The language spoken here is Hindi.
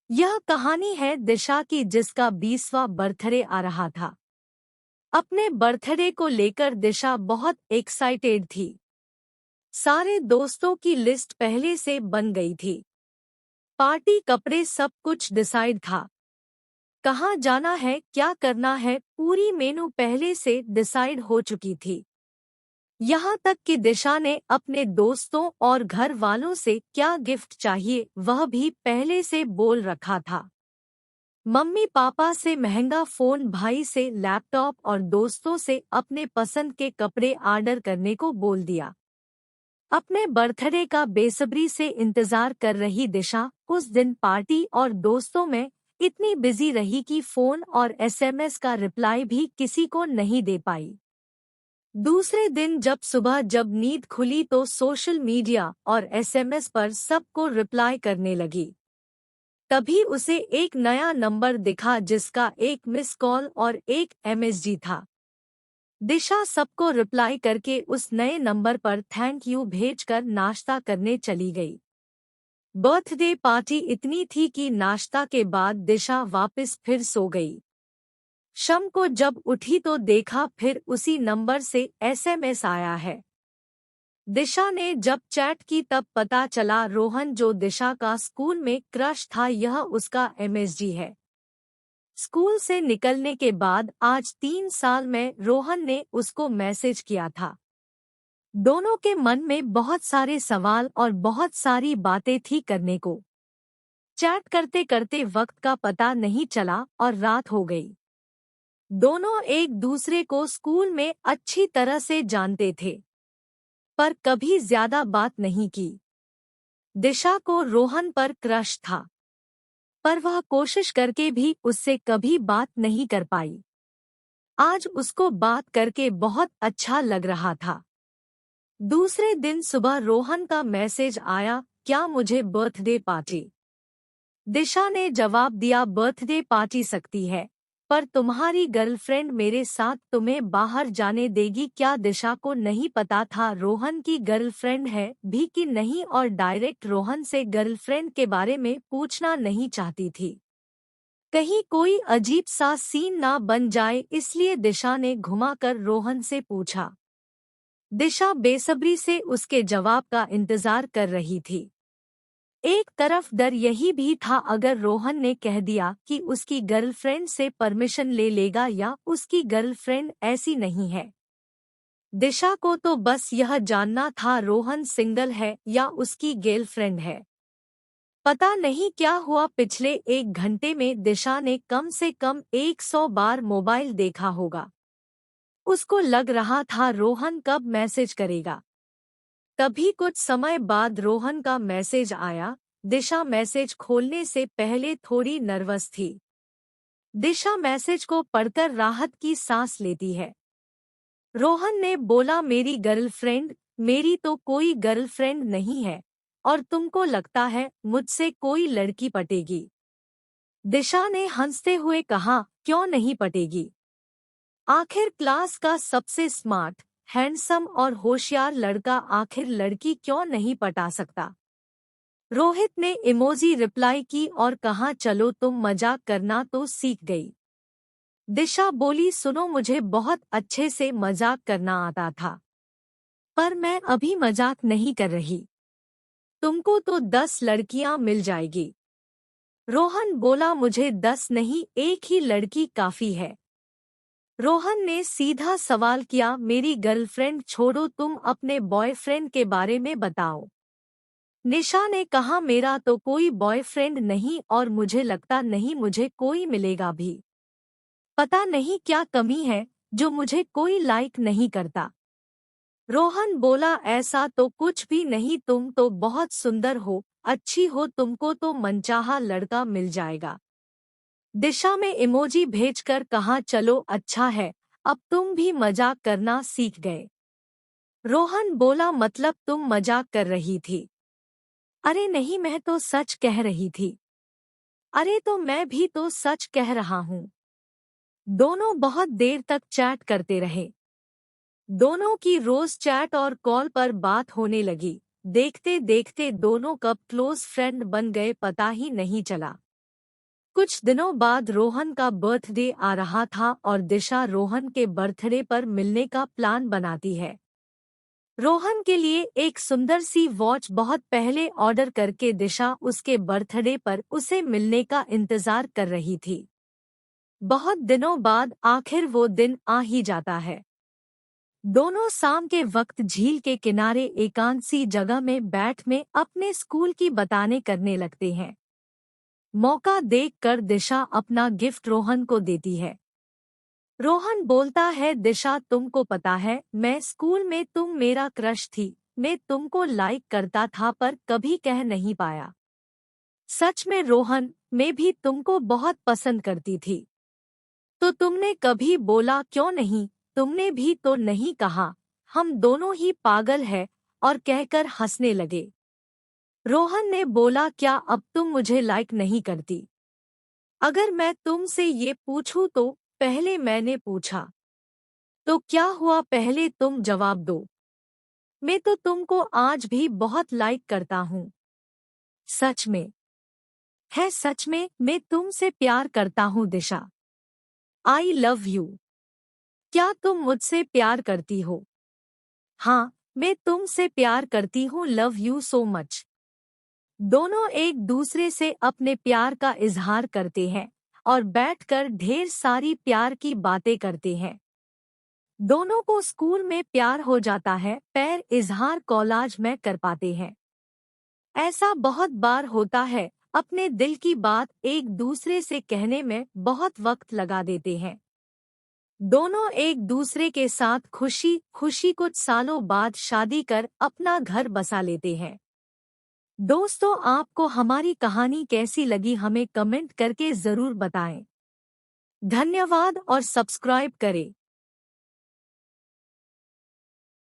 यह कहानी है दिशा की, जिसका 20वां बर्थडे आ रहा था। अपने बर्थडे को लेकर दिशा बहुत एक्साइटेड थी। सारे दोस्तों की लिस्ट पहले से बन गई थी। पार्टी, कपड़े, सब कुछ डिसाइड था। कहाँ जाना है, क्या करना है, पूरी मेनू पहले से डिसाइड हो चुकी थी। यहाँ तक कि दिशा ने अपने दोस्तों और घर वालों से क्या गिफ्ट चाहिए वह भी पहले से बोल रखा था। मम्मी पापा से महंगा फोन, भाई से लैपटॉप और दोस्तों से अपने पसंद के कपड़े ऑर्डर करने को बोल दिया। अपने बर्थडे का बेसब्री से इंतजार कर रही दिशा उस दिन पार्टी और दोस्तों में इतनी बिजी रही कि फोन और एसएमएस का रिप्लाई भी किसी को नहीं दे पाई। दूसरे दिन जब नींद खुली तो सोशल मीडिया और एसएमएस पर सबको रिप्लाई करने लगी। तभी उसे एक नया नंबर दिखा, जिसका एक मिस कॉल और एक एमएसजी था। दिशा सबको रिप्लाई करके उस नए नंबर पर थैंक यू भेजकर नाश्ता करने चली गई। बर्थडे पार्टी इतनी थी कि नाश्ता के बाद दिशा वापस फिर सो गई। शाम को जब उठी तो देखा फिर उसी नंबर से एसएमएस आया है। दिशा ने जब चैट की तब पता चला रोहन, जो दिशा का स्कूल में क्रश था, यह उसका एमएसजी है। स्कूल से निकलने के बाद आज 3 साल में रोहन ने उसको मैसेज किया था। दोनों के मन में बहुत सारे सवाल और बहुत सारी बातें थी करने को। चैट करते करते वक्त का पता नहीं चला और रात हो गई। दोनों एक दूसरे को स्कूल में अच्छी तरह से जानते थे, पर कभी ज्यादा बात नहीं की। दिशा को रोहन पर क्रश था, पर वह कोशिश करके भी उससे कभी बात नहीं कर पाई। आज उसको बात करके बहुत अच्छा लग रहा था। दूसरे दिन सुबह रोहन का मैसेज आया, क्या मुझे बर्थडे पार्टी? दिशा ने जवाब दिया, बर्थडे पार्टी सकती है, पर तुम्हारी गर्लफ्रेंड मेरे साथ तुम्हें बाहर जाने देगी क्या? दिशा को नहीं पता था रोहन की गर्लफ्रेंड है भी कि नहीं और डायरेक्ट रोहन से गर्लफ्रेंड के बारे में पूछना नहीं चाहती थी। कहीं कोई अजीब सा सीन ना बन जाए, इसलिए दिशा ने घुमाकर रोहन से पूछा। दिशा बेसब्री से उसके जवाब का इंतजार कर रही थी। एक तरफ डर यही भी था, अगर रोहन ने कह दिया कि उसकी गर्लफ्रेंड से परमिशन ले लेगा या उसकी गर्लफ्रेंड ऐसी नहीं है। दिशा को तो बस यह जानना था रोहन सिंगल है या उसकी गर्लफ्रेंड है। पता नहीं क्या हुआ, पिछले 1 घंटे में दिशा ने कम से कम 100 बार मोबाइल देखा होगा। उसको लग रहा था रोहन कब मैसेज करेगा। तभी कुछ समय बाद रोहन का मैसेज आया। दिशा मैसेज खोलने से पहले थोड़ी नर्वस थी। दिशा मैसेज को पढ़कर राहत की सांस लेती है। रोहन ने बोला, मेरी गर्लफ्रेंड? मेरी तो कोई गर्लफ्रेंड नहीं है, और तुमको लगता है मुझसे कोई लड़की पटेगी? दिशा ने हंसते हुए कहा, क्यों नहीं पटेगी? आखिर क्लास का सबसे स्मार्ट, हैंडसम और होशियार लड़का, आखिर लड़की क्यों नहीं पटा सकता? रोहित ने इमोजी रिप्लाई की और कहा, चलो तुम मजाक करना तो सीख गई। दिशा बोली, सुनो मुझे बहुत अच्छे से मजाक करना आता था, पर मैं अभी मजाक नहीं कर रही। तुमको तो 10 लड़कियां मिल जाएगी। रोहन बोला, मुझे 10 नहीं, एक ही लड़की काफी है। रोहन ने सीधा सवाल किया, मेरी गर्लफ्रेंड छोड़ो, तुम अपने बॉयफ्रेंड के बारे में बताओ। निशा ने कहा, मेरा तो कोई बॉयफ्रेंड नहीं और मुझे लगता नहीं मुझे कोई मिलेगा भी। पता नहीं क्या कमी है जो मुझे कोई लाइक नहीं करता। रोहन बोला, ऐसा तो कुछ भी नहीं, तुम तो बहुत सुंदर हो, अच्छी हो, तुमको तो मनचाहा लड़का मिल जाएगा। दिशा में इमोजी भेजकर कहा, चलो अच्छा है, अब तुम भी मजाक करना सीख गए। रोहन बोला, मतलब तुम मजाक कर रही थी? अरे नहीं, मैं तो सच कह रही थी। अरे तो मैं भी तो सच कह रहा हूँ। दोनों बहुत देर तक चैट करते रहे। दोनों की रोज चैट और कॉल पर बात होने लगी। देखते देखते दोनों कब क्लोज फ्रेंड बन गए पता ही नहीं चला। कुछ दिनों बाद रोहन का बर्थडे आ रहा था और दिशा रोहन के बर्थडे पर मिलने का प्लान बनाती है। रोहन के लिए एक सुंदर सी वॉच बहुत पहले ऑर्डर करके दिशा उसके बर्थडे पर उसे मिलने का इंतजार कर रही थी। बहुत दिनों बाद आखिर वो दिन आ ही जाता है। दोनों शाम के वक्त झील के किनारे एकांत सी जगह में बैठ में अपने स्कूल की बातें करने लगते हैं। मौका देखकर दिशा अपना गिफ्ट रोहन को देती है। रोहन बोलता है, दिशा तुमको पता है मैं स्कूल में तुम मेरा क्रश थी, मैं तुमको लाइक करता था पर कभी कह नहीं पाया। सच में रोहन, मैं भी तुमको बहुत पसंद करती थी। तो तुमने कभी बोला क्यों नहीं, तुमने भी तो नहीं कहा, हम दोनों ही पागल हैं, और कहकर हंसने लगे। रोहन ने बोला, क्या अब तुम मुझे लाइक नहीं करती? अगर मैं तुमसे ये पूछूं तो पहले मैंने पूछा तो क्या हुआ, पहले तुम जवाब दो। मैं तो तुमको आज भी बहुत लाइक करता हूँ। सच में? है सच में, मैं तुमसे प्यार करता हूँ दिशा। I love you. क्या तुम मुझसे प्यार करती हो? हाँ, मैं तुमसे प्यार करती हूँ, लव यू सो मच। दोनों एक दूसरे से अपने प्यार का इजहार करते हैं और बैठकर ढेर सारी प्यार की बातें करते हैं। दोनों को स्कूल में प्यार हो जाता है, पैर इजहार कॉलेज में कर पाते हैं। ऐसा बहुत बार होता है, अपने दिल की बात एक दूसरे से कहने में बहुत वक्त लगा देते हैं। दोनों एक दूसरे के साथ खुशी खुशी कुछ सालों बाद शादी कर अपना घर बसा लेते हैं। दोस्तों, आपको हमारी कहानी कैसी लगी हमें कमेंट करके जरूर बताएं। धन्यवाद और सब्सक्राइब करें।